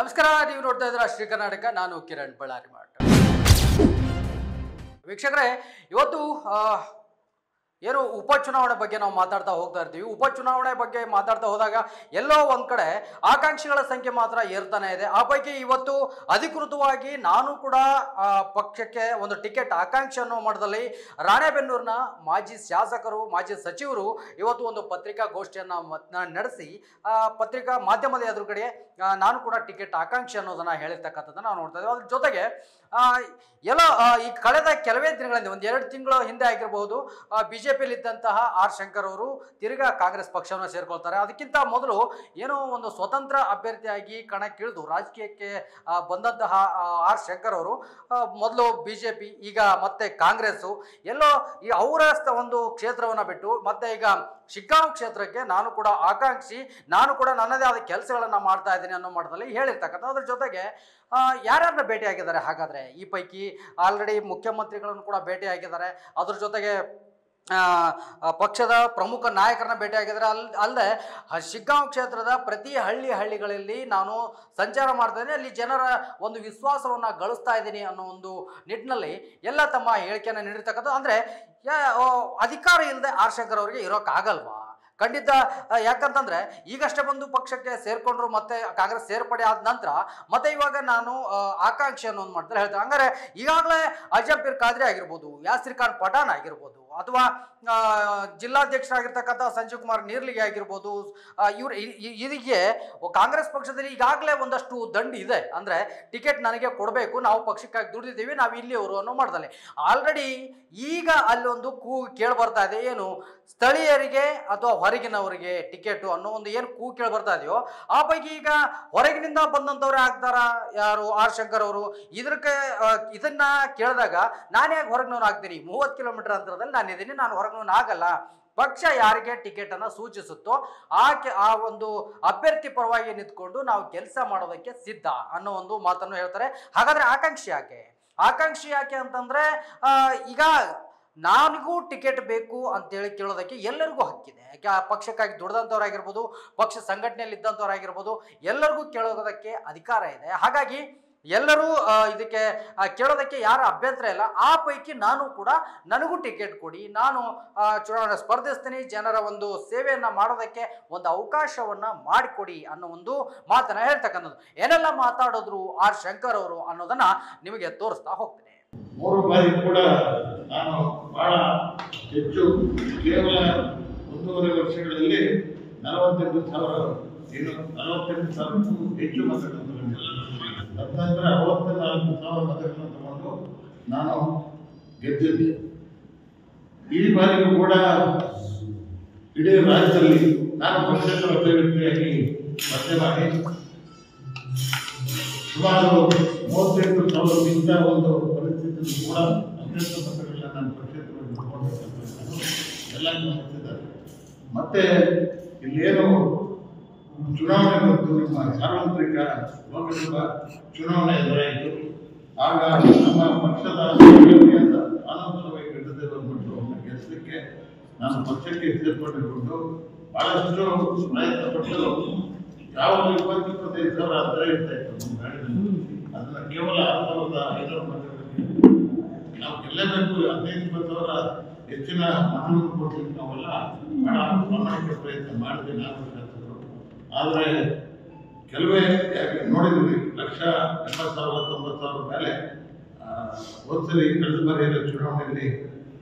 ನಮಸ್ಕಾರ, ನೀವು ನೋಡ್ತಾ ಇದ್ದೀರಾ ಶ್ರೀ ಕರ್ನಾಟಕ. ನಾನು ಕಿರಣ್ ಬಳ್ಳಾರಿ ಮಾಡ. ವೀಕ್ಷಕರೇ, ಇವತ್ತು ಏನು ಉಪಚುನಾವಣೆ ಬಗ್ಗೆ ನಾವು ಮಾತಾಡ್ತಾ ಹೋಗ್ತಾ ಇರ್ತೀವಿ. ಉಪಚುನಾವಣೆ ಬಗ್ಗೆ ಮಾತಾಡ್ತಾ ಹೋದಾಗ ಎಲ್ಲೋ ಒಂದು ಕಡೆ ಆಕಾಂಕ್ಷಿಗಳ ಸಂಖ್ಯೆ ಮಾತ್ರ ಏರ್ತಾನೆ ಇದೆ. ಆ ಪೈಕಿ ಇವತ್ತು ಅಧಿಕೃತವಾಗಿ ನಾನು ಕೂಡ ಪಕ್ಷಕ್ಕೆ ಒಂದು ಟಿಕೆಟ್ ಆಕಾಂಕ್ಷಿ ಅನ್ನೋ ಮಟ್ಟದಲ್ಲಿ ರಾಣೆಬೆನ್ನೂರಿನ ಮಾಜಿ ಶಾಸಕರು, ಮಾಜಿ ಸಚಿವರು ಇವತ್ತು ಒಂದು ಪತ್ರಿಕಾಗೋಷ್ಠಿಯನ್ನು ನಡೆಸಿ ಪತ್ರಿಕಾ ಮಾಧ್ಯಮದ ಎದುರುಗಡೆ ನಾನು ಕೂಡ ಟಿಕೆಟ್ ಆಕಾಂಕ್ಷಿ ಅನ್ನೋದನ್ನು ಹೇಳಿರ್ತಕ್ಕಂಥದ್ದನ್ನು ನಾವು ನೋಡ್ತಾ ಇದ್ದೀವಿ. ಅದ್ರ ಜೊತೆಗೆ ಎಲ್ಲ ಈ ಕಳೆದ ಕೆಲವೇ ದಿನಗಳಿಂದ, ಒಂದು 2 ತಿಂಗಳ ಹಿಂದೆ ಆಗಿರಬಹುದು, ಬಿಜೆಪಿಯಲ್ಲಿ ಇದ್ದಂತಹ ಆರ್ ಶಂಕರ್ ಅವರು ತಿರ್ಗಾ ಕಾಂಗ್ರೆಸ್ ಪಕ್ಷವನ್ನು ಸೇರ್ಕೊಳ್ತಾರೆ. ಅದಕ್ಕಿಂತ ಮೊದಲು ಏನೋ ಒಂದು ಸ್ವತಂತ್ರ ಅಭ್ಯರ್ಥಿಯಾಗಿ ಕಣಕ್ಕಿಳಿದು ರಾಜಕೀಯಕ್ಕೆ ಬಂದಂತಹ ಆರ್ ಶಂಕರ್ ಅವರು ಮೊದಲು ಬಿಜೆಪಿ, ಈಗ ಮತ್ತೆ ಕಾಂಗ್ರೆಸ್ಸು, ಎಲ್ಲೋ ಈ ಅವರ ಒಂದು ಕ್ಷೇತ್ರವನ್ನು ಬಿಟ್ಟು ಮತ್ತೆ ಈಗ ಶಿಗ್ಗಾಂವ್ ಕ್ಷೇತ್ರಕ್ಕೆ ನಾನು ಕೂಡ ಆಕಾಂಕ್ಷಿ, ನಾನು ಕೂಡ ನನ್ನದೇ ಆದ ಕೆಲಸಗಳನ್ನು ಮಾಡ್ತಾ ಇದ್ದೀನಿ ಅನ್ನೋ ಮಟ್ಟದಲ್ಲಿ ಹೇಳಿರ್ತಕ್ಕಂಥ. ಅದ್ರ ಜೊತೆಗೆ ಯಾರ್ಯಾರನ್ನ ಭೇಟಿಯಾಗಿದ್ದಾರೆ ಹಾಗಾದರೆ? ಈ ಪೈಕಿ ಆಲ್ರೆಡಿ ಮುಖ್ಯಮಂತ್ರಿಗಳನ್ನು ಕೂಡ ಭೇಟಿಯಾಗಿದ್ದಾರೆ. ಅದ್ರ ಜೊತೆಗೆ ಪಕ್ಷದ ಪ್ರಮುಖ ನಾಯಕರನ್ನ ಭೇಟಿಯಾಗಿದ್ದಾರೆ. ಅಲ್ಲದೆ ಶಿಗ್ಗಾಂವ್ ಕ್ಷೇತ್ರದ ಪ್ರತಿ ಹಳ್ಳಿಗಳಲ್ಲಿ ನಾನು ಸಂಚಾರ ಮಾಡ್ತಾ ಇದ್ದೀನಿ, ಅಲ್ಲಿ ಜನರ ಒಂದು ವಿಶ್ವಾಸವನ್ನು ಗಳಿಸ್ತಾ ಇದ್ದೀನಿ ಅನ್ನೋ ಒಂದು ನಿಟ್ಟಿನಲ್ಲಿ ಎಲ್ಲ ತಮ್ಮ ಹೇಳಿಕೆಯನ್ನು ನೀಡಿರ್ತಕ್ಕಂಥ. ಅಂದರೆ ಅಧಿಕಾರ ಇಲ್ಲದೆ ಆರ್ ಶಂಕರ್ ಅವರಿಗೆ ಇರೋಕ್ಕಾಗಲ್ವಾ? ಖಂಡಿತ. ಯಾಕಂತಂದರೆ ಈಗಷ್ಟೇ ಬಂದು ಪಕ್ಷಕ್ಕೆ ಸೇರಿಕೊಂಡ್ರು, ಮತ್ತೆ ಕಾಂಗ್ರೆಸ್ ಸೇರ್ಪಡೆ ಆದ ನಂತರ ಮತ್ತೆ ಇವಾಗ ನಾನು ಆಕಾಂಕ್ಷಿ ಅನ್ನೋ ಒಂದು ಮಾಡ್ತಾರೆ ಹೇಳ್ತಾರೆ. ಹಂಗಾರೆ ಈಗಾಗಲೇ ಅಜಂಪೀರ್ ಖಾದ್ರಿ ಆಗಿರ್ಬೋದು, ಯಾಸಿರ್ ಖಾನ್ ಪಠಾಣ್ ಆಗಿರ್ಬೋದು, ಅಥವಾ ಜಿಲ್ಲಾಧ್ಯಕ್ಷರಾಗಿರ್ತಕ್ಕಂಥ ಸಂಜೀವ್ ಕುಮಾರ್ ನೀರ್ಲಿಗೆ ಆಗಿರ್ಬೋದು, ಇದಕ್ಕೆ ಕಾಂಗ್ರೆಸ್ ಪಕ್ಷದಲ್ಲಿ ಈಗಾಗಲೇ ಒಂದಷ್ಟು ದಂಡು ಇದೆ. ಅಂದರೆ ಟಿಕೆಟ್ ನನಗೆ ಕೊಡಬೇಕು, ನಾವು ಪಕ್ಷಕ್ಕಾಗಿ ದುಡಿದಿದ್ದೀವಿ, ನಾವು ಇಲ್ಲಿಯವರು ಅನ್ನೋ ಮಾಡ್ದಲ್ಲಿ ಆಲ್ರೆಡಿ ಈಗ ಅಲ್ಲೊಂದು ಕೂಗು ಕೇಳಿ ಬರ್ತಾ ಇದೆ. ಏನು ಸ್ಥಳೀಯರಿಗೆ ಅಥವಾ ಹೊರಗಿನವರಿಗೆ ಟಿಕೆಟು ಅನ್ನೋ ಒಂದು ಏನು ಕೂಗು ಕೇಳಿ ಬರ್ತಾ ಇದೆಯೋ, ಆ ಪೈಕಿ ಈಗ ಹೊರಗಿನಿಂದ ಬಂದಂಥವ್ರೆ ಆಗ್ತಾರ ಯಾರು? ಆರ್ ಶಂಕರ್ ಅವರು. ಇದನ್ನ ಕೇಳಿದಾಗ ನಾನು ಯಾಕೆ ಹೊರಗಿನವ್ರು ಆಗ್ತೀನಿ? 30 ಕಿಲೋಮೀಟರ್ ಅಂತರದಲ್ಲಿ ನಾನು ಇದ್ದೀನಿ, ನಾನು ಹೊರಗಿನವ್ನು ಆಗಲ್ಲ. ಪಕ್ಷ ಯಾರಿಗೆ ಟಿಕೆಟ್ ಅನ್ನು ಸೂಚಿಸುತ್ತೋ ಆ ಒಂದು ಅಭ್ಯರ್ಥಿ ಪರವಾಗಿ ನಿಂತ್ಕೊಂಡು ನಾವು ಕೆಲಸ ಮಾಡೋದಕ್ಕೆ ಸಿದ್ಧ ಅನ್ನೋ ಒಂದು ಮಾತನ್ನು ಹೇಳ್ತಾರೆ. ಹಾಗಾದ್ರೆ ಆಕಾಂಕ್ಷಿ ಯಾಕೆ ಅಂತಂದ್ರೆ ಈಗ ನನಗೂ ಟಿಕೆಟ್ ಬೇಕು ಅಂತೇಳಿ ಕೇಳೋದಕ್ಕೆ ಎಲ್ಲರಿಗೂ ಹಕ್ಕಿದೆ. ಪಕ್ಷಕ್ಕಾಗಿ ದುಡ್ದಂಥವ್ರಾಗಿರ್ಬೋದು, ಪಕ್ಷ ಸಂಘಟನೆಯಲ್ಲಿ ಇದ್ದಂಥವ್ರಾಗಿರ್ಬೋದು, ಎಲ್ಲರಿಗೂ ಕೇಳೋದಕ್ಕೆ ಅಧಿಕಾರ ಇದೆ. ಹಾಗಾಗಿ ಎಲ್ಲರೂ ಇದಕ್ಕೆ ಕೇಳೋದಕ್ಕೆ ಯಾರ ಅಭ್ಯಂತರ ಇಲ್ಲ. ಆ ಪೈಕಿ ನಾನು ಕೂಡ, ನನಗೂ ಟಿಕೆಟ್ ಕೊಡಿ, ನಾನು ಚುನಾವಣೆ ಸ್ಪರ್ಧಿಸ್ತೀನಿ, ಜನರ ಒಂದು ಸೇವೆಯನ್ನು ಮಾಡೋದಕ್ಕೆ ಒಂದು ಅವಕಾಶವನ್ನು ಮಾಡಿಕೊಡಿ ಅನ್ನೋ ಒಂದು ಮಾತನ್ನು ಹೇಳ್ತಕ್ಕಂಥದ್ದು. ಏನೆಲ್ಲ ಮಾತಾಡಿದ್ರು ಆರ್ ಶಂಕರ್ ಅವರು ಅನ್ನೋದನ್ನ ನಿಮಗೆ ತೋರಿಸ್ತಾ ಹೋಗ್ತೀನಿ. 3 ಬಾರಿ ಕೂಡ ನಾನು ಬಹಳ ಹೆಚ್ಚು, ಕೇವಲ 1.5 ವರ್ಷಗಳಲ್ಲಿ 48,000ಕ್ಕೂ ಹೆಚ್ಚು ಮತಗಳನ್ನು ತದನಂತರ 64,000 ಮತಗಳನ್ನು ತಗೊಂಡು ನಾನು ಗೆದ್ದಿದ್ದೆ. ಈ ಬಾರಿಯೂ ಕೂಡ ಇಡೀ ರಾಜ್ಯದಲ್ಲಿ ನಾನು ಪಕ್ಷೇತರ ಅಭ್ಯರ್ಥಿಯಾಗಿ ಸ್ಪರ್ಧೆ ಮಾಡಿ ಸುಮಾರು 38,000ಕ್ಕಿಂತ ಒಂದು ಪರಿಸ್ಥಿತಿಯಲ್ಲಿ ಕೂಡ ಅತ್ಯಂತ ಮತಗಳನ್ನ ನಾನು ಪಕ್ಷೇತರವಾಗಿ ತಗೊಂಡಿರ್ತಕ್ಕಂಥದ್ದು ಎಲ್ಲ ಗಮನಿಸಿದ್ದಾರೆ. ಮತ್ತೆ ಇಲ್ಲೇನು ಚುನಾವಣೆ ಮತ್ತು ನಿಮ್ಮ ಸಾರ್ವತ್ರಿಕ ಲೋಕಸಭಾ ಚುನಾವಣೆ ಎದುರಾಯಿತು. ಆಗ ನಮ್ಮ ಪಕ್ಷದ ಅಭ್ಯರ್ಥಿಯಾದ ಆನಂದ್ ಸ್ವಾಮಿ ಗಡ್ಡದೇವರನ್ನು ಗೆಲ್ಲಿಸಲಿಕ್ಕೆ ನಾನು ಪಕ್ಷಕ್ಕೆ ಸೇರ್ಪಡೆಗೊಂಡು ಬಹಳಷ್ಟು ಪ್ರಯತ್ನ ಪಟ್ಟು, ಯಾವಾಗ 25,000 ಅಂತರ ಇರ್ತಾ ಇತ್ತು ನಮ್ಮ ಗಾಡಿನಲ್ಲಿ, ಅದನ್ನ ಕೇವಲ 6,500 ಮತಗಳಿಗೆ ನಾವು ಗೆಲ್ಲಬೇಕು. 15,000 ಹೆಚ್ಚಿನ ಮತಗಳನ್ನು ಕೊಡ್ಲಿಕ್ಕೆ ನಾವೆಲ್ಲ ಬಹಳ ಪ್ರಾಮಾಣಿಕ ಪ್ರಯತ್ನ ಮಾಡಿದ್ವಿ ನಾವು ಶಾಸಕರು. ಆದರೆ ಕೆಲವೇ ನೋಡಿದ್ವಿ, 1,80,000 90,000 ಮೇಲೆ ಹೋದ್ಸರಿ ಕಳೆದ ಬಾರಿಯ ಚುನಾವಣೆಯಲ್ಲಿ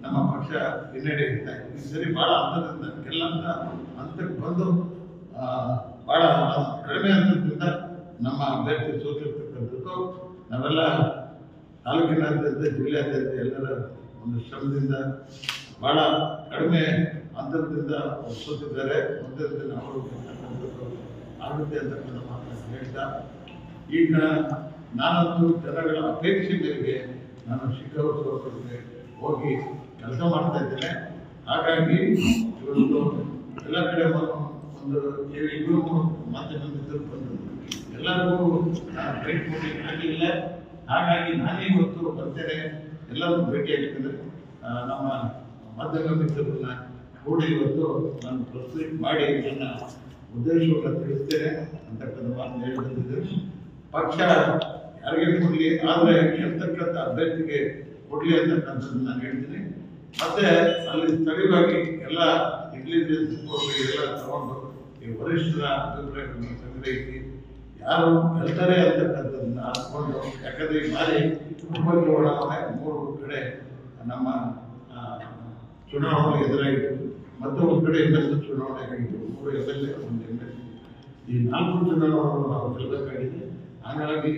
ನಮ್ಮ ಪಕ್ಷ ಹಿನ್ನಡೆ ಇರ್ತಾ ಇತ್ತು. ಈ ಸರಿ ಬಹಳ ಅಂತರದಿಂದ ಗೆಲ್ಲಂತ ಹಂತಕ್ಕೆ ಬಂದು ಬಹಳ ಕಡಿಮೆ ಹಂತದಿಂದ ನಮ್ಮ ಅಭ್ಯರ್ಥಿ ಸೋತಿರ್ತಕ್ಕಂಥದ್ದು ನಾವೆಲ್ಲ ತಾಲೂಕಿನಾದ್ಯಂತ ಜಿಲ್ಲೆಯಾದ್ಯಂತ ಎಲ್ಲರ ಒಂದು ಶ್ರಮದಿಂದ ಬಹಳ ಕಡಿಮೆ ಅಂತರದಿಂದ ಸೋತಿದ್ದಾರೆ. ಒಂದರಿಂದ ಅವರು ಆಗುತ್ತೆ ಅಂತಕ್ಕಂಥ ಮಾತನ್ನು ಹೇಳ್ತಾ, ಈಗ ನಾನಂತೂ ಜನಗಳ ಅಪೇಕ್ಷೆ ಮೇರೆಗೆ ನಾನು ಶಿಗ್ಗಾಂವ್ಗೆ ಹೋಗಿ ಕೆಲಸ ಮಾಡ್ತಾ ಇದ್ದೇನೆ. ಹಾಗಾಗಿ ಇವತ್ತು ಎಲ್ಲ ಕಡೆ ಒಂದು 2-3 ಮಾಧ್ಯಮ ಮಿತ್ರರು ಬಂದರು, ಎಲ್ಲರಿಗೂ ಭೇಟಿ ಕೊಡಲಿಕ್ಕೆ ಆಗಲಿಲ್ಲ. ಹಾಗಾಗಿ ನಾನೇ ಇವತ್ತು ಬರ್ತೇನೆ, ಎಲ್ಲರೂ ಭೇಟಿಯಾಗಿದ್ದೇನೆ. ನಮ್ಮ ಮಾಧ್ಯಮ ಮಿತ್ರರನ್ನ ಕೂಡಿ ಇವತ್ತು ನಾನು ಪ್ರಸ್ತುತಿ ಮಾಡಿ ನನ್ನ ಉದ್ದೇಶವನ್ನು ತಿಳಿಸ್ತೇನೆ ಅಂತಕ್ಕಂಥ ಮಾತನ್ನು ಹೇಳಿ ಬಂದಿದ್ದೆ. ಪಕ್ಷ ಯಾರಿಗೆ ಕೊಡಲಿ, ಆದರೆ ಗೆಲ್ತಕ್ಕಂಥ ಅಭ್ಯರ್ಥಿಗೆ ಕೊಡಲಿ ಅಂತಕ್ಕಂಥದ್ದು ನಾನು ಹೇಳ್ತೀನಿ. ಮತ್ತೆ ಅಲ್ಲಿ ಸ್ಥಳೀಯವಾಗಿ ಎಲ್ಲ ಇಂಟೆಲಿಜೆನ್ಸ್ ಎಲ್ಲ ತಗೊಂಡು ಈ ವರಿಷ್ಠರ ಅಭಿಪ್ರಾಯಗಳನ್ನು ಸಂಗ್ರಹಿಸಿ ಯಾರು ಗೆಲ್ತಾರೆ ಅಂತಕ್ಕಂಥದ್ದನ್ನ ಹಾಕೊಂಡು, ಯಾಕಂದರೆ ಈ ಬಾರಿ ಉಪಚುನಾವಣೆ 3 ಕಡೆ ನಮ್ಮ ಚುನಾವಣೆ ಎದುರಾಗಿತ್ತು, ಮತ್ತೊಂದು ಕಡೆ ಇನ್ನೊಂದು ಚುನಾವಣೆ ಆಗಿತ್ತು. 3 MLA 1 MLC, ಈ 4 ಚುನಾವಣೆಗಳನ್ನು ನಾವು ಗೆಲ್ಲಬೇಕಾಗಿದೆ. ಹಾಗಾಗಿ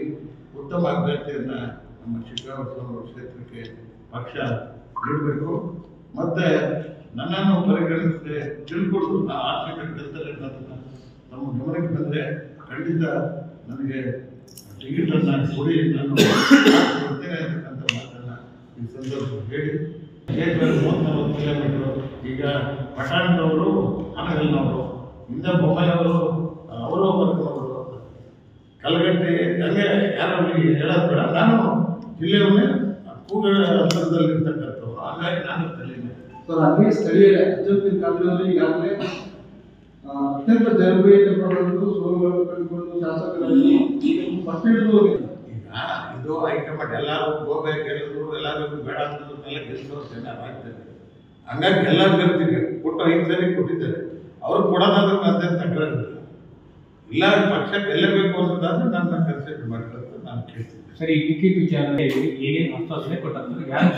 ಉತ್ತಮ ಅಭ್ಯರ್ಥಿಯನ್ನು ನಮ್ಮ ಶಿಗ್ಗಾಂವ ಕ್ಷೇತ್ರಕ್ಕೆ ಪಕ್ಷ ನೀಡಬೇಕು. ಮತ್ತೆ ನನ್ನನ್ನು ಪರಿಗಣಿಸದೆ ತಿಳ್ಕೊಂಡು ಆ ಆರ್ಥಿಕ ಗೆಲ್ತಾರೆ ಅನ್ನೋದನ್ನು ನಮ್ಮ ಗಮನಕ್ಕೆ ಬಂದರೆ ಖಂಡಿತ ನನಗೆ ಟಿಕೆಟನ್ನು ಕೊಡಿ, ನಾನು ಕೊಡ್ತೇನೆ ಅಂತಕ್ಕಂಥ ಮಾತನ್ನು ಈ ಸಂದರ್ಭದಲ್ಲಿ ಹೇಳಿ, 30-40 ಕಿಲೋಮೀಟರು ಈಗ ಪಠಾಣದವರು, ಆನಗಲ್ನವರು, ಇಂದ ಬೊಮ್ಮಾಯಿಯವರು, ಅವರು ವರ್ಗದವರು, ಕಲಗಟ್ಟಿ, ಹಂಗೆ ಯಾರು ಹೇಳೋದು ಬೇಡ. ನಾನು ಜಿಲ್ಲೆಯನ್ನೇ ಕೂಗಳ ಅಂತರದಲ್ಲಿರ್ತಕ್ಕಂಥವ್ರು, ಹಾಗಾಗಿ ನಾನು ತಲೀನಿ. ಸರ್, ಅಲ್ಲಿ ಸ್ಥಳೀಯ ಅಜ್ಜಪ್ಪಿನ ಕಾಲದಲ್ಲಿ ಈಗಾಗಲೇ ಅತ್ಯಂತ ಜನಪ್ರಿಯತೆ ಪಡೆದು ಸೋಲುಗಳನ್ನು ಕಂಡುಕೊಂಡು ಶಾಸಕರಾಗಿ ಪಟ್ಟಿಡಿದು ಈಗ ಇದು ಹೈಕಮಾಂಡ್ ಎಲ್ಲರೂ ಹೋಗ್ಬೇಕು ಹೇಳಿದ್ರು, ಎಲ್ಲರಿಗೂ ಬೇಡ ಅಂತದನ್ನೆಲ್ಲ ಗೆಲ್ಸೋರು ಜನ ಆಗ್ತದೆ. ಹಂಗಾಗಿ ಎಲ್ಲ ಗೆಲ್ತೀವಿ ಕೊಟ್ಟು 5 ಸರಿ ಕೊಟ್ಟಿದ್ದಾರೆ. ಅವ್ರು ಕೊಡೋದಾದ್ರೆ ನಂದೇನು ತಕರಾರಿಲ್ಲ. ಇಲ್ಲ ಪಕ್ಷ ಗೆಲ್ಲಬೇಕು ಅನ್ನೋದಾದ್ರೆ ನನ್ನ ಕನ್ಸಿಡರ್ ಮಾಡ್ಕೊಳ್ಳೋದು ನಾನು ಕೇಳ್ತೀನಿ. ಸರಿ, ಟಿಕೆಟ್ ವಿಚಾರದಲ್ಲಿ ಏನೇನು ಆಶ್ವಾಸನೆ ಕೊಟ್ಟಂದ್ರೆ ಯಾರು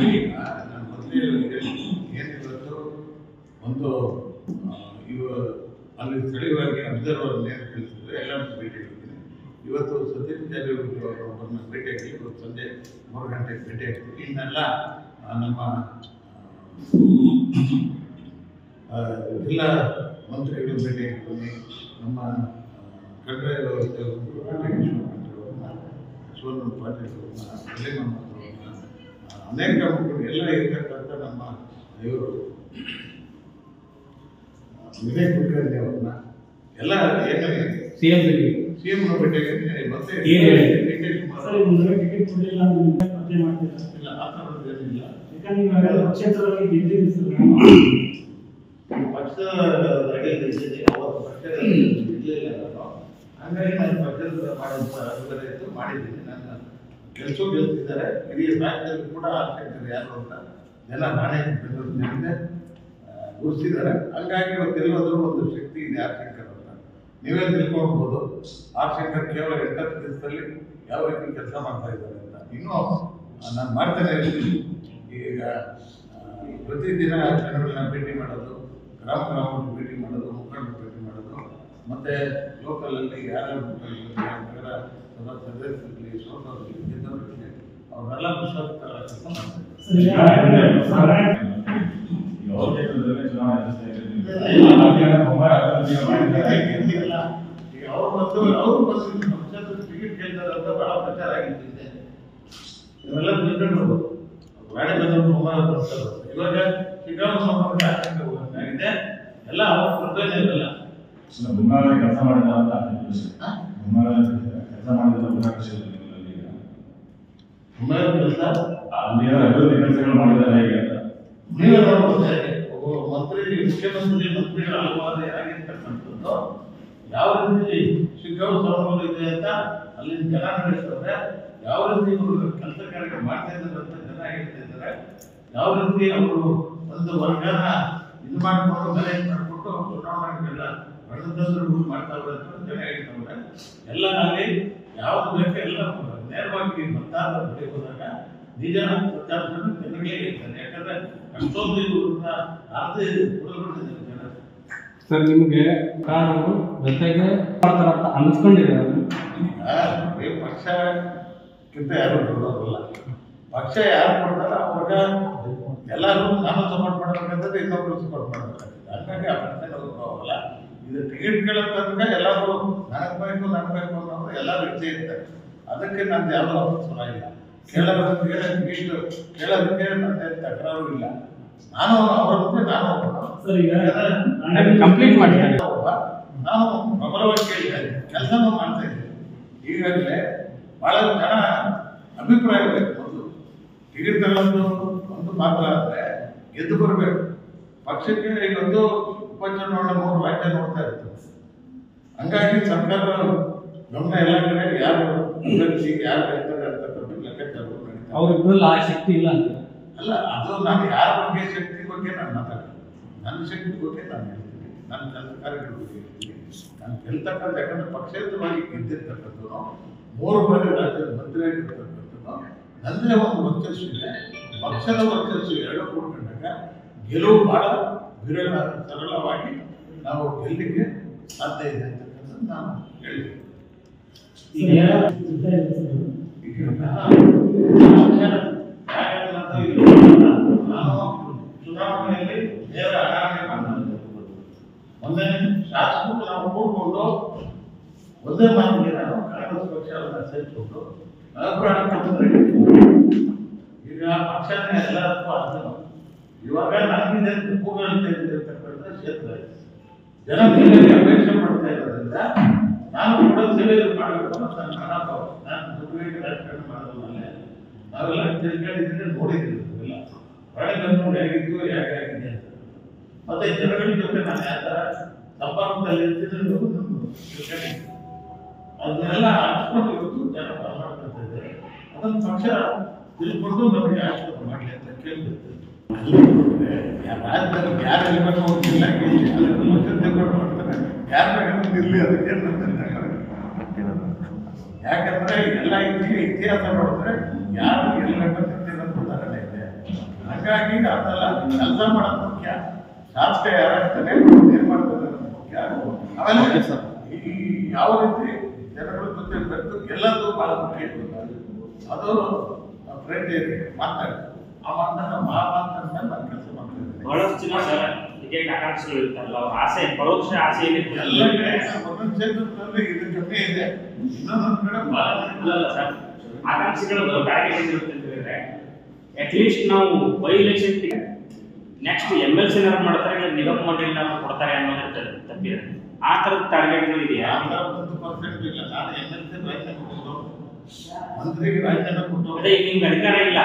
ನಾನು ಮೊದಲೇ ಏನಿವತ್ತು ಒಂದು ಅಲ್ಲಿ ಸ್ಥಳೀಯವಾಗಿ ಅಬ್ಸರ್ವರ್ ಏನು ಕಳಿಸಿದ್ರೆ ಎಲ್ಲರೂ ಭೇಟಿ ಆಗ್ತೀನಿ. ಇವತ್ತು ಸತೀಶ್ ಜಾರಕಿಹೊಳಿ ಅವರನ್ನು ಭೇಟಿ ಆಗ್ತೀನಿ. ಇವತ್ತು ಸಂಜೆ 3 ಗಂಟೆಗೆ ಭೇಟಿ ಆಗ್ತೀನಿ. ಇನ್ನೆಲ್ಲ ನಮ್ಮ ಜಿಲ್ಲಾ ಮಂತ್ರಿಗಳು ಭೇಟಿ ಆಗ್ತೀನಿ. ನಮ್ಮ ಕಂದಾಯ ವ್ಯವಸ್ಥೆ ಶಿವಣ್ಣ ಪಾಟೀಲ್ ಅವ್ರನ್ನ, ಅಲ್ಲಿಮಹಮ್ಮದ್ ಅನೇಕ ಮಕ್ಕಳು ಎಲ್ಲ ಇರ್ತಕ್ಕಂಥ ನಮ್ಮ ಇವರು ವಿನಯ್ ಕುಲಕರ್ಣಿ ಅವ್ರನ್ನ ಎಲ್ಲ ಸಿಎಂ ಭೇಟಿ ಆಗಿದ್ದೀನಿ. ಮತ್ತೆ ಟಿಕೆಟ್ ಕೊಡಲಿಲ್ಲ ಇಲ್ಲ, ಆ ಥರದ್ದು ಏನಿಲ್ಲ. ಕ್ಷೇತ್ರದಲ್ಲಿ ಗೆದ್ದಿದ್ದೀವಿ. ಪಕ್ಷದ ಇರಲಿಲ್ಲ ನಾನು, ಹಾಗಾಗಿ ನಾನು ಪಕ್ಷದ ಮಾಡುವಂಥ ಅಭಿಪ್ರಾಯ ಇತ್ತು, ಮಾಡಿದ್ದೀನಿ. ನನ್ನ ಕೆಲಸ ಗೆಲ್ತಿದ್ದಾರೆ. ಇಡೀ ರಾಜ್ಯದಲ್ಲಿ ಕೂಡ ಆಸಕ್ತರು ಯಾರು ಅಂತ ಜನ ನಾನೇ ಬೆಂಗಳೂರಿನಿಂದ ಗುರುತಿಸಿದ್ದಾರೆ. ಹಂಗಾಗಿ ಇವತ್ತೆಲ್ಲೋದ್ರೂ ಒಂದು ಶಕ್ತಿ ಇದೆ ಆರ್ಶಂಕರ್ ಅಂತ. ನೀವೇ ತಿಳ್ಕೊಳ್ಬೋದು, ಆರ್ಶಂಕರ್ ಕೇವಲ 8 ದಿವಸದಲ್ಲಿ ಯಾವ ರೀತಿ ಕೆಲಸ ಮಾಡ್ತಾ ಇದ್ದಾರೆ ಅಂತ. ಇನ್ನೂ ನಾನು ಮಾಡ್ತಾನೆ ಇರ್ತೀನಿ. ಈಗ ಪ್ರತಿದಿನ ಜನಗಳನ್ನ ಭೇಟಿ ಮಾಡೋದು, ಗ್ರಾಮಕ್ಕೆ ಭೇಟಿ ಮಾಡೋದು, ಮುಖಂಡರು ಭೇಟಿ ಮಾಡೋದು, ಮತ್ತು ಲೋಕಲಲ್ಲಿ ಯಾರ್ಯಾರು ನಗರ ಸಭಾ ಸದಸ್ಯರಲ್ಲಿ, ಸೋದರರಲ್ಲಿ, ಗೆದ್ದವರಲ್ಲಿ ಅವರೆಲ್ಲ ವಿಶ್ವಾಸ ಕೆಲಸ ಮಾಡ್ತಾರೆ. ಈಗ ಅವರು ಬಂದು ಪಕ್ಷದ ಟಿಕೆಟ್ ಕೇಳ್ತಾರೆ ಅಂತ ಬಹಳ ಪ್ರಚಾರ ಆಗಿದ್ದಿದೆ. ಇವೆಲ್ಲ ತಿಳ್ಕೊಂಡು ಬೇಡ ಬರ್ತಾರೆ. ಇವಾಗ ಶಿಗ್ಗಾಂವ ಆಗಿದೆ, ಎಲ್ಲ ಅವ್ರ ಪ್ರಯೋಜನ ಇರಲ್ಲ. ಕೆಲಸ ಮಾಡಿದ ಕೆಲಸ ಅಲ್ಲಿ ಅಭಿವೃದ್ಧಿ ಕೆಲಸಗಳು ಮಾಡಿದ್ದಾರೆ. ಈಗ ನೀವೇ ನೋಡ್ಬೋದು, ಒಬ್ಬ ಮಂತ್ರಿ, ಮುಖ್ಯಮಂತ್ರಿ ಮಂತ್ರಿಗಳ ಅನುವಾದ ಆಗಿರ್ತಕ್ಕಂಥದ್ದು ಯಾವ ರೀತಿ ಶಿಗ್ಗಾಂವ ಇದೆ ಅಂತ ಅಲ್ಲಿ ಜನ ನಡೆಸ್ತಾರೆ. ಯಾವ ರೀತಿ ಇವರು ಕೆಲಸ ಕಾರ್ಯ ಮಾಡ್ತಾ ಇದ್ದಾರೆ ಅಂತ ಜನ ಹೇಳ್ತಾ ಇದ್ದಾರೆ. ಯಾವ ರೀತಿ ಅವರು ಒಂದು ವರ್ಗನ ಇದು ಮಾಡಿಕೊಂಡು ಮ್ಯಾನೇಜ್ ಮಾಡಿಕೊಂಡು ಚುನಾವಣೆಗೆಲ್ಲ ರಣತಂತ್ರಗಳು ಮಾಡ್ತಾವ್ರೆ ಅಂತ ಜನ ಹೇಳ್ತಾವ್ರೆ. ಎಲ್ಲ ಅಲ್ಲಿ ಯಾವ್ದು ಬೇಕೋ ಎಲ್ಲ ನೇರವಾಗಿ ಮತದಾರ ಬಳಿ ಹೋದಾಗ ನಿಜ ಪ್ರಚಾರವನ್ನು ಜನಗಳೇ ಹೇಳ್ತಾರೆ. ಯಾಕಂದ್ರೆ ಅಷ್ಟೊಂದು ಇವ್ರನ್ನ ಅರ್ಧ ಕುಡಿದ್ಬಿಟ್ಟಿದ್ದಾರೆ ಜನ. ಸರ್, ನಿಮಗೆ ಕಾನೂನು ಜೊತೆಗೆ ಮಾಡ್ತಾರಂತ ಅನ್ಸ್ಕೊಂಡಿದ್ದಾರೆ. ಪಕ್ಷಕ್ಕಿಂತ ಯಾರು ಕೊಡೋದಿಲ್ಲ. ಪಕ್ಷ ಯಾರು ಕೊಡ್ತಾರೆ ಅವ್ರಿಗ ಎಲ್ಲರೂ ನಾನು ಸಪೋರ್ಟ್ ಮಾಡಬೇಕಂತಂದ್ರೆ ಇನ್ನೊಬ್ರು ಸಪೋರ್ಟ್ ಮಾಡಬೇಕಾಗ್ತದೆ. ಹಾಗಾಗಿ ಆ ಪ್ರಶ್ನೆ ಹೋಗಲ್ಲ. ಇದು ಟಿಕೆಟ್ ಕೇಳೋತಂದ್ರೆ ಎಲ್ಲರೂ ನನಗೆ ಬೇಕು ಅನ್ನೋರು ಎಲ್ಲರೂ ಇಚ್ಛೆ ಇರ್ತಾರೆ. ಅದಕ್ಕೆ ನಂದು ಯಾವುದೋ ಅವಸರ ಇಲ್ಲ. ಕೇಳೋದಕ್ಕೆ ನಂದೇ ತಕರಾರು ಇಲ್ಲ. ನಾನು ಅವರ ಮುಂದೆ ನಾನು ಕಂಪ್ಲೀಟ್ ಮಾಡಿದ್ದೇನೆ. ನಾನು ಪ್ರಬಲವಾಗಿ ಕೇಳಿದ್ದೇನೆ, ಕೆಲಸನೂ ಮಾಡ್ತಾ ಇದ್ದೇನೆ. ಈಗಾಗಲೇ ಭಾಳ ಜನ ಅಭಿಪ್ರಾಯ ಬೇಕು. ಒಂದು ಟಿಕೆಟ್ ತಗೊಳ್ಳೋದು ಒಂದು ಮಾತ್ರ ಆದರೆ ಗೆದ್ದು ಬರಬೇಕು. ಪಕ್ಷಕ್ಕೆ ಇವತ್ತು ಉಪಚುನಾವಣೆ 3 ರಾಜ್ಯ ನೋಡ್ತಾ ಇರ್ತದೆ. ಹಂಗಾಗಿ ಸರ್ಕಾರ ಗಮನ ಎಲ್ಲ ಕಡೆ ಯಾರು ಅಭ್ಯರ್ಥಿ ಯಾರು ಗೆಲ್ತಾರೆ ಅಂತಕ್ಕಂಥ ಲೆಕ್ಕಾಚಾರಗಳು ನಡೀತಾರೆ. ಅವ್ರಿಬ್ರಲ್ಲಿ ಆ ಶಕ್ತಿ ಇಲ್ಲ ಅಂತ ಅಲ್ಲ, ಅದು ನಾನು ಯಾರ ಬಗ್ಗೆ ಶಕ್ತಿ ಬಗ್ಗೆ ನಾನು ಮಾತಾಡ್ತೀನಿ, ನನ್ನ ಶಕ್ತಿ ಬಗ್ಗೆ ನಾನು ಹೇಳ್ತೀನಿ, ನನ್ನ ಕೆಲಸ ಕಾರ್ಯಗಳ ಬಗ್ಗೆ ಹೇಳ್ತೀನಿ. ನಾನು ಗೆಲ್ತಕ್ಕಂಥ, ಯಾಕಂದ್ರೆ ಪಕ್ಷೇತರವಾಗಿ ಗೆದ್ದಿರ್ತಕ್ಕಂಥದ್ದು, 3 ಬಾರಿ ರಾಜ್ಯದ ಮಂತ್ರಿ ಆಗಿರ್ತಕ್ಕಂಥದ್ದು, ನನ್ನದೇ ಒಂದು ವರ್ಚಸ್ಸು ಇದೆ, ಪಕ್ಷದ ವರ್ಚಸ್ಸು ಎರಡು ಕೂಡ್ಕೊಂಡಾಗ ಗೆಲುವು ಬಹಳ ವಿರಳ, ಸರಳವಾಗಿ ನಾವು ಗೆಲ್ಲಲಿಕ್ಕೆ ಸಾಧ್ಯ ಇದೆ ಅಂತಕ್ಕಂಥದ್ದು ನಾನು ಹೇಳಿದ್ದೀನಿ. ನಾನು ಚುನಾವಣೆಯಲ್ಲಿ ನೇರ ಹಣಾಹಣಿ ಮಾಡಿದೆ. ಒಂದೇ ಶಾಸಕರು ನಾವು ಕೂಡ್ಕೊಂಡು ಒಂದೇ ಮಾತಿಗೆ ನಾನು ಕಾಂಗ್ರೆಸ್ ಪಕ್ಷವನ್ನು ಸೇರಿಸ್ಕೊಂಡು ಈಗ ಪಕ್ಷನೇ ಎಲ್ಲದಕ್ಕೂ ಅರ್ಥ. ಇವಾಗ ನನಗಿದೆ ಕೂಗಲು ತೆಗೆದಿರ್ತಕ್ಕಂಥ ಕ್ಷೇತ್ರ ಜನ ಸೇವೆಗೆ ಅಪೇಕ್ಷೆ ಪಡ್ತಾ ಇರೋದ್ರಿಂದ ನಾನು ಕೂಡ ಸೇವೆ ಮಾಡಬೇಕು ಅಂತ ನನ್ನ ಮನೋಭಾವ. ನಾನು ದುಡ್ಡಿಗೆ ರಾಜಕಾರಣ ಮಾಡೋದಲ್ಲೇ ನಾವೆಲ್ಲ ತಿಳ್ಕೊಂಡಿದ್ರೆ ನೋಡಿದ್ದೀವಿ ಎಲ್ಲ ಪ್ರಾಣಿಗಳನ್ನು ಹೇಗಿದ್ದು ಹೇಗೆ ಆಗಿದೆ ಅಂತ. ಮತ್ತೆ ಜನಗಳ ಜೊತೆ ನಾನು ಯಾವ ಥರ ಸಂಪರ್ಕದಲ್ಲಿ ಇರ್ತಿದ್ರೆ ತಿಳ್ಕೊಂಡಿದ್ದೀನಿ. ಅದನ್ನೆಲ್ಲ ಹಂಚ್ಕೊಂಡು ಇವತ್ತು ಜನ ಮಾಡ್ಕೊಳ್ತಾ ಇದ್ದಾರೆ. ಅದನ್ನು ಪಕ್ಷ ತಿಳ್ಕೊಂಡು ನಮಗೆ ಆಶೀರ್ವಾದ ಮಾಡಲಿ ಅಂತ ಕೇಳ್ತಿರ್ತೇವೆ. ರಾಜ್ಯದಲ್ಲಿ ಯಾರು ಇರಬೇಕು ಅಂತಿಲ್ಲ, ಮಾಡ್ತಾರೆ, ಯಾರು ಇರಲಿ ಅದಕ್ಕೆ ಯಾಕಂದ್ರೆ ಎಲ್ಲ ಇತಿಹಾಸ ನೋಡಿದ್ರೆ ಯಾರು ಇರಬೇಕು ಉದಾಹರಣೆ ಇದೆ. ಹಾಗಾಗಿ ಅದೆಲ್ಲ ಕೆಲಸ ಮಾಡೋದು ಮುಖ್ಯ, ಶಾಸಕ ಯಾರಾಗ್ತಾನೆ ಏನ್ ಮಾಡ್ತಾರೆ ಅನ್ನೋದು ಮುಖ್ಯ. ಆಮೇಲೆ ಈ ಯಾವ ರೀತಿ ಜನಗಳ ಜೊತೆ ಬೆರೆತು ಗೆಲ್ಲೋದು ಬಹಳ ಮುಖ್ಯ. ಅದು ಫ್ರೆಂಡ್ ಮಾತಾಡಿ ಆ ಮಾತನ್ನ ಮಾತನ್ನ ನಾನು ಕೆಲಸ ಮಾಡ್ತಿದ್ದೇನೆ. ಬಹಳಷ್ಟು ಜನ ಟಿಕೆಟ್ ಆಕಾಂಕ್ಷಿಗಳು ಇರ್ತಾರಲ್ಲ, ಅವ್ರ ಆಸೆ ಪರೋಕ್ಷ ಆಸೆಯಲ್ಲಿ ಎಲ್ಲ ಒಂದೊಂದು ಕ್ಷೇತ್ರದಲ್ಲಿ ಇದು ಕಮ್ಮಿ ಇದೆ, ಇನ್ನೊಂದೊಂದು ಕಡೆ ಬಹಳ ಅಲ್ಲ ಸರ್. ಆಕಾಂಕ್ಷಿಗಳು ಟಾರ್ಗೆಟ್ ಇರುತ್ತೆ ಅಂತ ಹೇಳಿದ್ರೆ ಅಟ್ಲೀಸ್ಟ್ ನಾವು ಬೈ ಎಲೆಕ್ಷನ್ ನೆಕ್ಸ್ಟ್ MLC ಮಾಡ್ತಾರೆ, ಇಲ್ಲ ನಿಗಮ ಮಂಡಳಿ ಕೊಡ್ತಾರೆ ಅನ್ನೋದು ತಪ್ಪಿದೆ. ಆ ಥರದ ಟಾರ್ಗೆಟ್ಗಳು ಇದೆಯಾ? 1% ಇಲ್ಲ. ನಾನು MLC ರಾಜೀನಾಮೆ ಕೊಟ್ಟು ಮಂತ್ರಿಗೆ ರಾಜೀನಾಮೆ ಕೊಟ್ಟು ಅದೇ ನಿಮ್ಗೆ ಅಧಿಕಾರ ಇಲ್ಲ,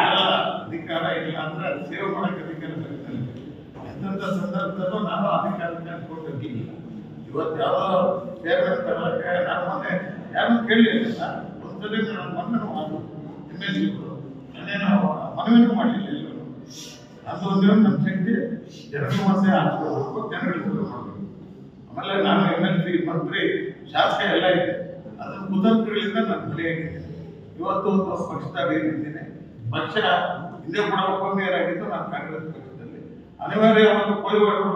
ಅಧಿಕಾರ ಇಲ್ಲ ಅಂದ್ರೆ ಸೇವೆ ಮಾಡಕ್ಕೆ ಅಧಿಕಾರ ಬೇಕು. ಎಂತ ಸಂದರ್ಭದಲ್ಲೂ ನಾನು ಅಧಿಕಾರಕ್ಕೆ ಕೊಟ್ಟಿರ್ಲಿಲ್ಲ. ಇವತ್ತು ಯಾವುದೋ ಚೇರ್ಮನ್ ತಗೊಳಕ್ಕೆ ನಾನು ಮೊನ್ನೆ ಯಾರನ್ನು ಕೇಳಲಿಲ್ಲ. ಒಂದ್ಸಲ ನಾನು ಮೊನ್ನೆ MLC ನಾನೇನು ಮನವಿನೂ ಮಾಡಲಿಲ್ಲ. ಎಲ್ಲರೂ ಅದು ಒಂದೇ ನಮ್ಮ ಶಕ್ತಿ, ಜನರ ಸಮಸ್ಯೆ ಹಾಕ್ಕೊಳ್ಬೇಕು, ಜನಗಳಿಗೆ ಸೇವೆ ಮಾಡಬೇಕು. ಆಮೇಲೆ ನಾನು MLC ಮಂತ್ರಿ ಶಾಸಕ ಎಲ್ಲ ಇದೆ, ಅದರ ಕುತಂತ್ರಗಳಿಂದ ನಾನು ಬಲಿಯಾಗಿದ್ದೇನೆ. ಇವತ್ತು ಒಂದು ಪಕ್ಷದಾಗ ಏನಿದ್ದೇನೆ, ಪಕ್ಷ ಹಿಂದೆ ಕೂಡ ಉಪಮೇಯರಾಗಿದ್ದು ನಾನು ಕಾಂಗ್ರೆಸ್ ಪಕ್ಷದಲ್ಲಿ ಅನಿವಾರ್ಯ ಒಂದು ಕೊಯ್ವಾಡರು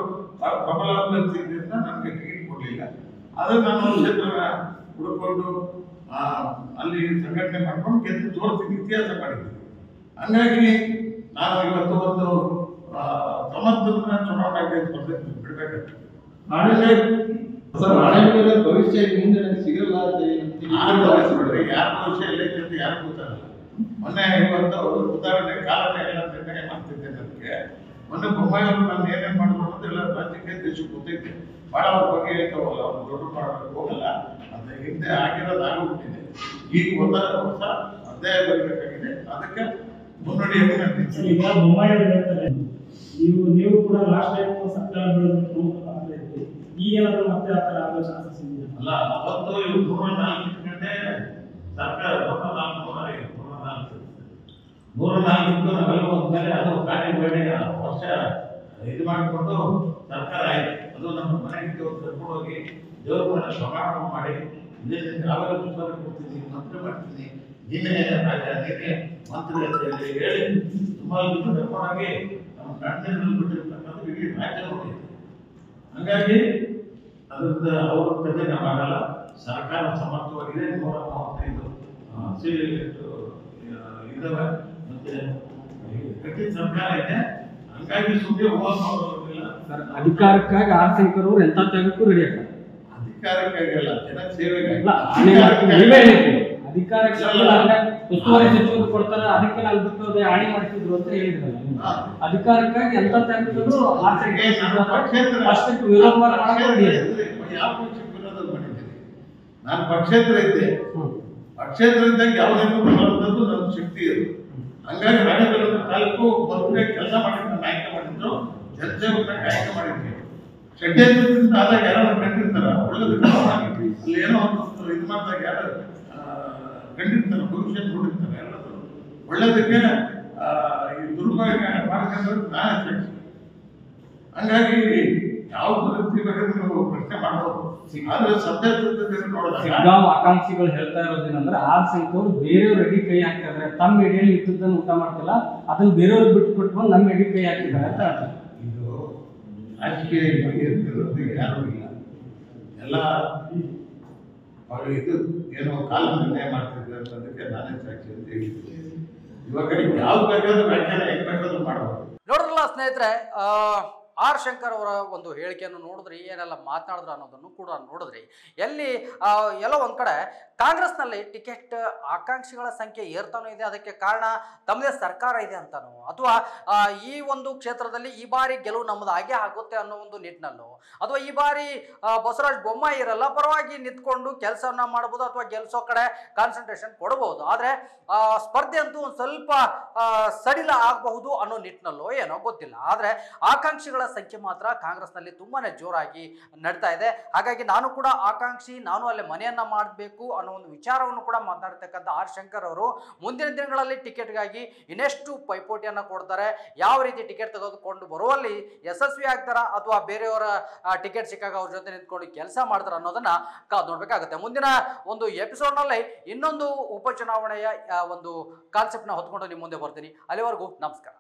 ಪ್ರಬಲ ಅಭ್ಯರ್ಥಿಯಿಂದ ನನಗೆ ಟಿಕೆಟ್ ಕೊಡಲಿಲ್ಲ. ಆದರೆ ನಾನು ಕ್ಷೇತ್ರ ಹುಡುಕೊಂಡು ಅಲ್ಲಿ ಸಂಘಟನೆ ಮಾಡ್ಕೊಂಡು ಗೆದ್ದು ತೋರಿಸಿ ಇತಿಹಾಸ ಮಾಡಿದ್ದೀನಿ. ಹಂಗಾಗಿ ನಾನು ಇವತ್ತು ಒಂದು ಸಮರ್ಥನ ಚುನಾವಣೆಗೆ ಸ್ಪರ್ಧೆ ಬಿಡಬೇಕಾಗ್ತದೆ. ಭವಿಷ್ಯ ಮುಂದೆ ಸಿಗಲ್ಲ ಯಾರ ಭವಿಷ್ಯ ಎಲ್ಲ ಅಂತ ಯಾರು ಗೊತ್ತಾಗಲ್ಲ. ಮೊನ್ನೆ ಇವತ್ತು ಉದಾಹರಣೆ ಕಾಲನೇ ಎಲ್ಲ ನಿರ್ಣಯ ಮಾಡ್ತಿದ್ದೇನೆ. ಅದಕ್ಕೆ ಮೊನ್ನೆ ಬೊಮ್ಮಾಯಿ ಅವರು ನಾನು ಏನೇನು ಮಾಡ್ಬೋದು ಎಲ್ಲ ರಾಜ್ಯಕ್ಕೆ ದೇಶಕ್ಕೆ ಗೊತ್ತೈತೆ. ಭಾಳ ಅವ್ರ ಬಗ್ಗೆ ಹೇಳ್ತಾವಲ್ಲ, ಅವ್ರು ದೊಡ್ಡ ಮಾಡೋಕ್ಕೆ ಹೋಗಲ್ಲ. ಅದು ಹಿಂದೆ ಆಗಿರೋದು ಆಗೋಗ್ಬಿಟ್ಟಿದೆ. ಈಗ ಹೊಸ ಅಧ್ಯಾಯ ಬರಬೇಕಾಗಿದೆ. ಅದಕ್ಕೆ ಮುನ್ನಡೆಯನ್ನು ನಡೆಸಿದ್ದೀನಿ. ಈಗ ಬೊಮ್ಮಾಯಿ ಅವರು ಹೇಳ್ತಾರೆ, ನೀವು ಕೂಡ ಲಾಸ್ಟ್ ಟೈಮ್ ಸರ್ಕಾರ ಬೆಳೆದು ಈಗೇನಾದ್ರೂ ಮತ್ತೆ ಆ ಥರ ಆಗೋ ಚಾನ್ಸಸ್ ಇದೆಯಾ? ಅಲ್ಲ, ಅವತ್ತು ಇವ್ರು 104 ಗಂಟೆ ಸರ್ಕಾರ 104 ನಾವೆಲ್ಲ ಹೋದ್ಮೇಲೆ ಅದು ಕಾರ್ಯಬೇಡ ವರ್ಷ ಇದು ಮಾಡಿಕೊಂಡು ಸರ್ಕಾರ ಆಯ್ತು. ಅದು ನಮ್ಮ ಮನೆಗೆ ಕರ್ಕೊಂಡು ಹೋಗಿ ದೇವ್ರ ಮನೆ ಪ್ರಮಾಣ ಮಾಡಿ ಯಾವಾಗ ಪುಸ್ತಕ ಕೊಡ್ತೀನಿ, ಮಂತ್ರಿ ಮಾಡ್ತೀನಿ, ನೀನೇ ರಾಜ, ನೀನೇ ಮಂತ್ರಿ ಅಂತ ಹೇಳಿ ಸುಮಾರು ಕರ್ಕೊಂಡೋಗಿ ನಮ್ಮ ಕಣ್ಣಿನಲ್ಲಿ ಬಿಟ್ಟಿರ್ತಕ್ಕಂಥ ಇಡೀ ರಾಜ್ಯ ನೋಡಿದೆ. ಹಂಗಾಗಿ ಅದರಿಂದ ಅವರು ಪ್ರತಿಜ್ಞೆ ಮಾಡಲ್ಲ. ಸರ್ಕಾರ ಸಮರ್ಥವಾಗಿದೆ. 135 ಸೀಟ್ ಇದ್ದಾವೆ, ಮತ್ತೆ ಗಟ್ಟಿ ಸರ್ಕಾರ ಇದೆ. ಹಂಗಾಗಿ ಸುಮ್ಮನೆ ಹೋಗೋದಿಲ್ಲ. ಅಧಿಕಾರಕ್ಕಾಗಿ ಆರ್ಥಿಕರು ಎಂತ ತ್ಯಾಗಕ್ಕೂ ರೆಡಿ ಆಗ್ತಾರೆ. ಅಧಿಕಾರಕ್ಕಾಗಿ ಅಲ್ಲ, ಜನ ಸೇವೆಗಾಗಿ. ಅಧಿಕಾರಕ್ಕೆ ಉಸ್ತುವಾರಿ ಸಚಿವರು ಕೊಡ್ತಾರೆ, ಅದಕ್ಕೆ ನಾವು ಬಿಟ್ಟು ಹಾನಿ ಮಾಡ್ತಿದ್ರು ಅಂತ ಹೇಳಿದ್ರಲ್ಲ. ಅಧಿಕಾರಕ್ಕಾಗಿ ಎಂತ ತ್ಯಾಗಕ್ಕೂ ಅಷ್ಟಕ್ಕೆ ವಿರೋಧ ಮಾಡಕ್ಕೆ ರೆಡಿ ಆಗ್ತಾರೆ. ಯಾವ ಪಕ್ಷಕ್ಕೆ ವಿರೋಧ ಮಾಡಿದ್ದೀನಿ? ನಾನು ಪಕ್ಷೇತರ ಇದ್ದೆ. ಪಕ್ಷೇತರ ಇದ್ದಾಗ ಯಾವುದೇನು ಮಾಡುವಂಥದ್ದು ನನ್ನ ಶಕ್ತಿ ಅದು. ಹಂಗಾಗಿ ರಾಜಕೀಯ ತಾಲೂಕು ಮಂತ್ರಿ ಕೆಲಸ ಮಾಡಿದ್ದು ನಾಯಕ ಮಾಡಿದ್ರು, ಜನಸೇವಕನ ನಾಯಕ ಮಾಡಿದ್ವಿ. ಷಡ್ಯಂತ್ರದಿಂದ ಆದಾಗ ಯಾರು ಕಂಡಿರ್ತಾರ ಒಳ್ಳೇದಕ್ಕೆ ಅಲ್ಲಿ ಏನೋ ಒಂದು ಇದು ಮಾಡಿದಾಗ ಯಾರು ಕಂಡಿರ್ತಾರೆ, ಭವಿಷ್ಯ ನೋಡಿರ್ತಾರೆ ಎಲ್ಲರೂ ಒಳ್ಳೇದಕ್ಕೆ ಈ ದುರುಪಯೋಗ ಮಾಡ್ಕೊಂಡ್ರೆ ನಾನೇ ಸಾಕ್ಷಿ. ಹಂಗಾಗಿ ಯಾವ ಪರಿಸ್ಥಿತಿ ಬಗ್ಗೆ ನೀವು ಪ್ರಶ್ನೆ ಮಾಡ್ಬೋದು, ಆದ್ರೆ ಸತ್ಯಾಸತ್ಯತೆ ನೋಡಿದಾಗ ಸಿಗ್ಗಾಂವ್ ಆಕಾಂಕ್ಷಿಗಳು ಹೇಳ್ತಾ ಇರೋದೇನಂದ್ರೆ ಆರ್ ಶಂಕರ್ ಅವರು ಬೇರೆಯವ್ರ ಎಡಿ ಕೈ ಹಾಕ್ತಾ ಇದಾರೆ, ತಮ್ಮ ಎಡಿಯಲ್ಲಿ ಇದ್ದದ್ದನ್ನು ಊಟ ಮಾಡ್ತಿಲ್ಲ, ಅದನ್ನ ಬೇರೆಯವ್ರಿಗೆ ಬಿಟ್ಟು ಕೊಟ್ಕೊಂಡು ನಮ್ಮ ಎಡಿ ಕೈ ಹಾಕಿದ್ದಾರೆ ಅಂತ ಹೇಳ್ತಾರೆ. ಇದು ರಾಜಕೀಯ ಇರೋದು ಯಾರೂ ಇಲ್ಲ, ಎಲ್ಲ ಇದು ಏನೋ ಕಾಲ ನಿರ್ಣಯ ಮಾಡ್ತಿದ್ದಾರೆ ಅನ್ನೋದಕ್ಕೆ ನಾನೇ ಸಾಕ್ಷಿ ಅಂತ ಹೇಳಿದ್ದೀನಿ. ಇವಾಗ ಯಾವ ಬೇಕಾದ್ರೂ ವ್ಯಾಖ್ಯಾನ ಹೆಂಗ್ ಬೇಕಾದ್ರೂ ಮಾಡಬಹುದು. ನೋಡಿದ್ರಲ್ಲ ಸ್ನೇಹಿತರೆ, ಆರ್ ಶಂಕರ್ ಅವರ ಒಂದು ಹೇಳಿಕೆಯನ್ನು ನೋಡಿದ್ರಿ, ಏನೆಲ್ಲ ಮಾತನಾಡಿದ್ರು ಅನ್ನೋದನ್ನು ಕೂಡ ನೋಡಿದ್ರಿ. ಎಲ್ಲೋ ಒಂದು ಕಡೆ ಕಾಂಗ್ರೆಸ್ನಲ್ಲಿ ಟಿಕೆಟ್ ಆಕಾಂಕ್ಷಿಗಳ ಸಂಖ್ಯೆ ಏರ್ತಾನೂ ಇದೆ, ಅದಕ್ಕೆ ಕಾರಣ ತಮ್ಮದೇ ಸರ್ಕಾರ ಇದೆ ಅಂತಾನೋ, ಅಥವಾ ಈ ಒಂದು ಕ್ಷೇತ್ರದಲ್ಲಿ ಈ ಬಾರಿ ಗೆಲುವು ನಮ್ಮದು ಹಾಗೆ ಆಗುತ್ತೆ ಅನ್ನೋ ಒಂದು ನಿಟ್ಟಿನಲ್ಲೋ, ಅಥವಾ ಈ ಬಾರಿ ಬಸವರಾಜ ಬೊಮ್ಮಾಯಿ ಇರಲ್ಲ, ಪರವಾಗಿ ನಿಂತ್ಕೊಂಡು ಕೆಲಸವನ್ನ ಮಾಡ್ಬೋದು ಅಥವಾ ಗೆಲ್ಸೋ ಕಡೆ ಕಾನ್ಸಂಟ್ರೇಷನ್ ಕೊಡಬಹುದು, ಆದರೆ ಸ್ಪರ್ಧೆ ಅಂತೂ ಒಂದು ಸ್ವಲ್ಪ ಸಡಿಲ ಆಗಬಹುದು ಅನ್ನೋ ನಿಟ್ಟಿನಲ್ಲೋ ಏನೋ ಗೊತ್ತಿಲ್ಲ. ಆದರೆ ಆಕಾಂಕ್ಷಿಗಳ ಸಂಖ್ಯೆ ಮಾತ್ರ ಕಾಂಗ್ರೆಸ್ನಲ್ಲಿ ತುಂಬಾನೇ ಜೋರಾಗಿ ನಡೀತಾ ಇದೆ. ಹಾಗಾಗಿ ನಾನು ಕೂಡ ಆಕಾಂಕ್ಷಿ, ನಾನು ಅಲ್ಲಿ ಮನೆಯನ್ನ ಮಾಡಬೇಕು ಅನ್ನೋ ಒಂದು ವಿಚಾರವನ್ನು ಕೂಡ ಮಾತನಾಡ್ತಕ್ಕಂಥ ಆರ್ ಶಂಕರ್ ಅವರು ಮುಂದಿನ ದಿನಗಳಲ್ಲಿ ಟಿಕೆಟ್ಗಾಗಿ ಇನ್ನೆಷ್ಟು ಪೈಪೋಟಿಯನ್ನ ಕೊಡ್ತಾರೆ, ಯಾವ ರೀತಿ ಟಿಕೆಟ್ ತೆಗೆದುಕೊಂಡು ಬರುವಲ್ಲಿ ಯಶಸ್ವಿ ಆಗ್ತಾರ ಅಥವಾ ಬೇರೆಯವರ ಟಿಕೆಟ್ ಸಿಕ್ಕಾಗ ಅವ್ರ ಜೊತೆ ನಿಂತ್ಕೊಂಡು ಕೆಲಸ ಮಾಡ್ತಾರ ಅನ್ನೋದನ್ನ ಕಾದು ನೋಡ್ಬೇಕಾಗುತ್ತೆ. ಮುಂದಿನ ಒಂದು ಎಪಿಸೋಡ್ನಲ್ಲಿ ಇನ್ನೊಂದು ಉಪಚುನಾವಣೆಯ ಒಂದು ಕಾನ್ಸೆಪ್ಟ್ನ ಹೊತ್ಕೊಂಡು ನಿಮ್ಮ ಮುಂದೆ ಬರ್ತೀನಿ. ಅಲ್ಲಿವರೆಗೂ ನಮಸ್ಕಾರ.